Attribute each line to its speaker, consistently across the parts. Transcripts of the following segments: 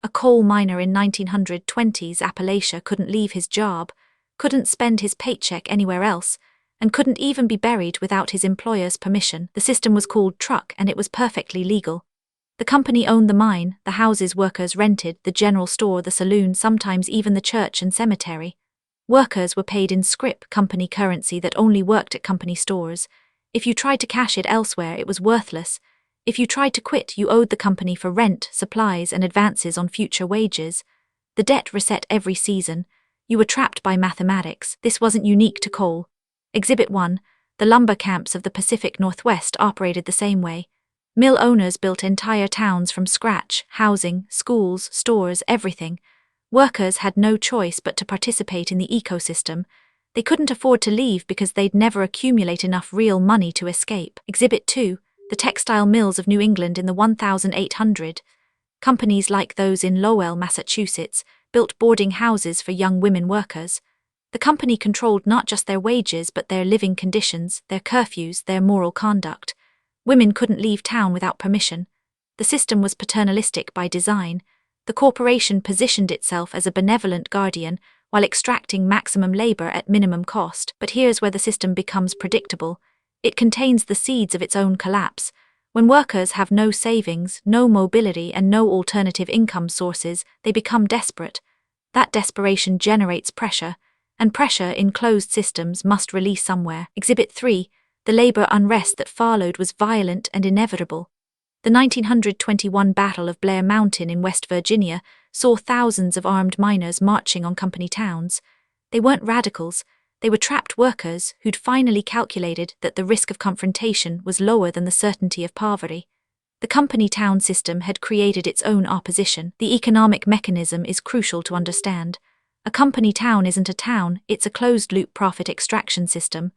Speaker 1: A coal miner in 1920s Appalachia couldn't leave his job, couldn't spend his paycheck anywhere else, and couldn't even be buried without his employer's permission. The system was called truck, and it was perfectly legal. The company owned the mine, the houses workers rented, the general store, the saloon, sometimes even the church and cemetery. Workers were paid in scrip, company currency that only worked at company stores. If you tried to cash it elsewhere, it was worthless. If you tried to quit, you owed the company for rent, supplies, and advances on future wages. The debt reset every season. You were trapped by mathematics. This wasn't unique to coal. Exhibit 1. The lumber camps of the Pacific Northwest operated the same way. Mill owners built entire towns from scratch, housing, schools, stores, everything. Workers had no choice but to participate in the ecosystem. They couldn't afford to leave because they'd never accumulate enough real money to escape. Exhibit 2. The textile mills of New England in the 1800s. Companies like those in Lowell, Massachusetts, built boarding houses for young women workers. The company controlled not just their wages but their living conditions, their curfews, their moral conduct. Women couldn't leave town without permission. The system was paternalistic by design. The corporation positioned itself as a benevolent guardian while extracting maximum labor at minimum cost. But here's where the system becomes predictable. It contains the seeds of its own collapse. When workers have no savings, no mobility, and no alternative income sources, they become desperate. That desperation generates pressure, and pressure in closed systems must release somewhere. Exhibit 3. The labor unrest that followed was violent and inevitable. The 1921 Battle of Blair Mountain in West Virginia saw thousands of armed miners marching on company towns. They weren't radicals, they were trapped workers who'd finally calculated that the risk of confrontation was lower than the certainty of poverty. The company town system had created its own opposition. The economic mechanism is crucial to understand. A company town isn't a town, it's a closed-loop profit extraction system.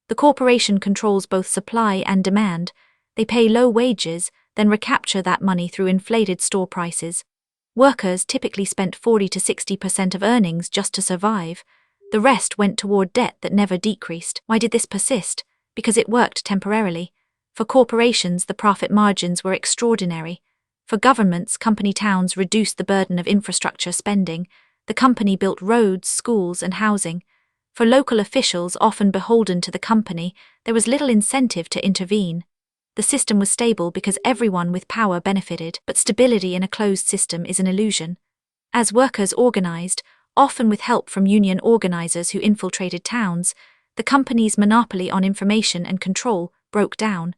Speaker 1: The corporation controls both supply and demand. They pay low wages, then recapture that money through inflated store prices. Workers typically spent 40 to 60% of earnings just to survive. The rest went toward debt that never decreased. Why did this persist? Because it worked temporarily. For corporations, the profit margins were extraordinary. For governments, company towns reduced the burden of infrastructure spending. The company built roads, schools, and housing. For local officials, often beholden to the company, there was little incentive to intervene. The system was stable because everyone with power benefited, but stability in a closed system is an illusion. As workers organized, often with help from union organizers who infiltrated towns, the company's monopoly on information and control broke down.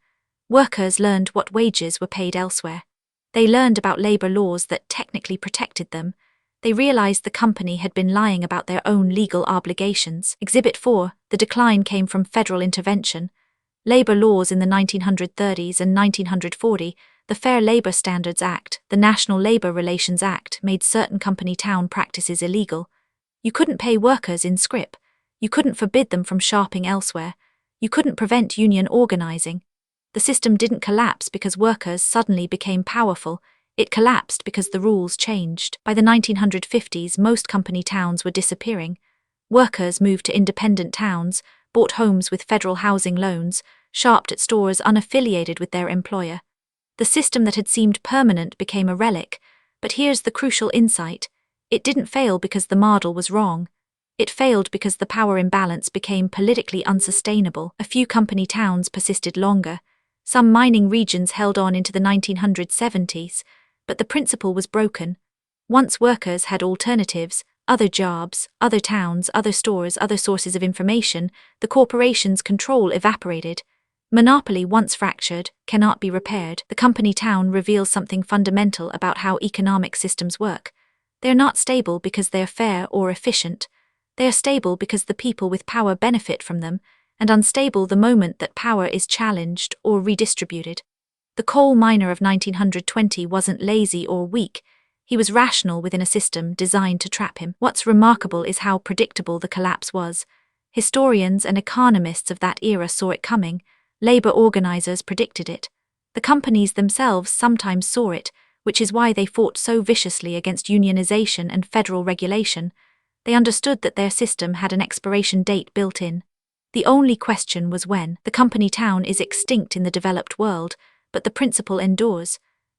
Speaker 1: Workers learned what wages were paid elsewhere. They learned about labor laws that technically protected them. They realized the company had been lying about their own legal obligations. Exhibit 4. The decline came from federal intervention. Labor laws in the 1930s and 1940, the Fair Labor Standards Act, the National Labor Relations Act, made certain company town practices illegal. You couldn't pay workers in scrip. You couldn't forbid them from shopping elsewhere. You couldn't prevent union organizing. The system didn't collapse because workers suddenly became powerful. It collapsed because the rules changed. By the 1950s, most company towns were disappearing. Workers moved to independent towns, bought homes with federal housing loans, shopped at stores unaffiliated with their employer. The system that had seemed permanent became a relic, but here's the crucial insight. It didn't fail because the model was wrong. It failed because the power imbalance became politically unsustainable. A few company towns persisted longer. Some mining regions held on into the 1970s, but the principle was broken. Once workers had alternatives, other jobs, other towns, other stores, other sources of information, the corporation's control evaporated. Monopoly, once fractured, cannot be repaired. The company town reveals something fundamental about how economic systems work. They're not stable because they're fair or efficient. They are stable because the people with power benefit from them, and unstable the moment that power is challenged or redistributed. The coal miner of 1920 wasn't lazy or weak. He was rational within a system designed to trap him. What's remarkable is how predictable the collapse was. Historians and economists of that era saw it coming. Labor organizers predicted it. The companies themselves sometimes saw it, which is why they fought so viciously against unionization and federal regulation. They understood that their system had an expiration date built in. The only question was when. The company town is extinct in the developed world, but the principle endures.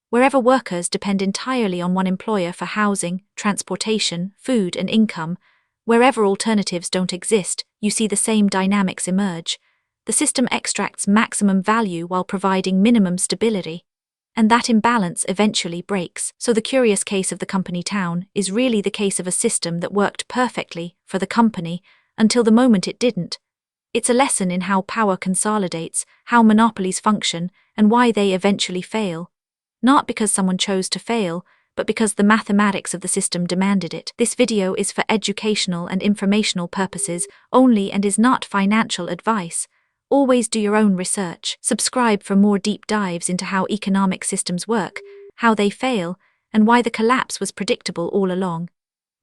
Speaker 1: Wherever workers depend entirely on one employer for housing, transportation, food, and income, wherever alternatives don't exist, you see the same dynamics emerge. The system extracts maximum value while providing minimum stability. And that imbalance eventually breaks. So the curious case of the company town is really the case of a system that worked perfectly for the company until the moment it didn't. It's a lesson in how power consolidates, how monopolies function, and why they eventually fail. Not because someone chose to fail, but because the mathematics of the system demanded it. This video is for educational and informational purposes only and is not financial advice. Always do your own research. Subscribe for more deep dives into how economic systems work, how they fail, and why the collapse was predictable all along.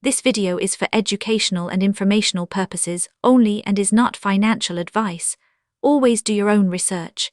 Speaker 1: This video is for educational and informational purposes only and is not financial advice. Always do your own research.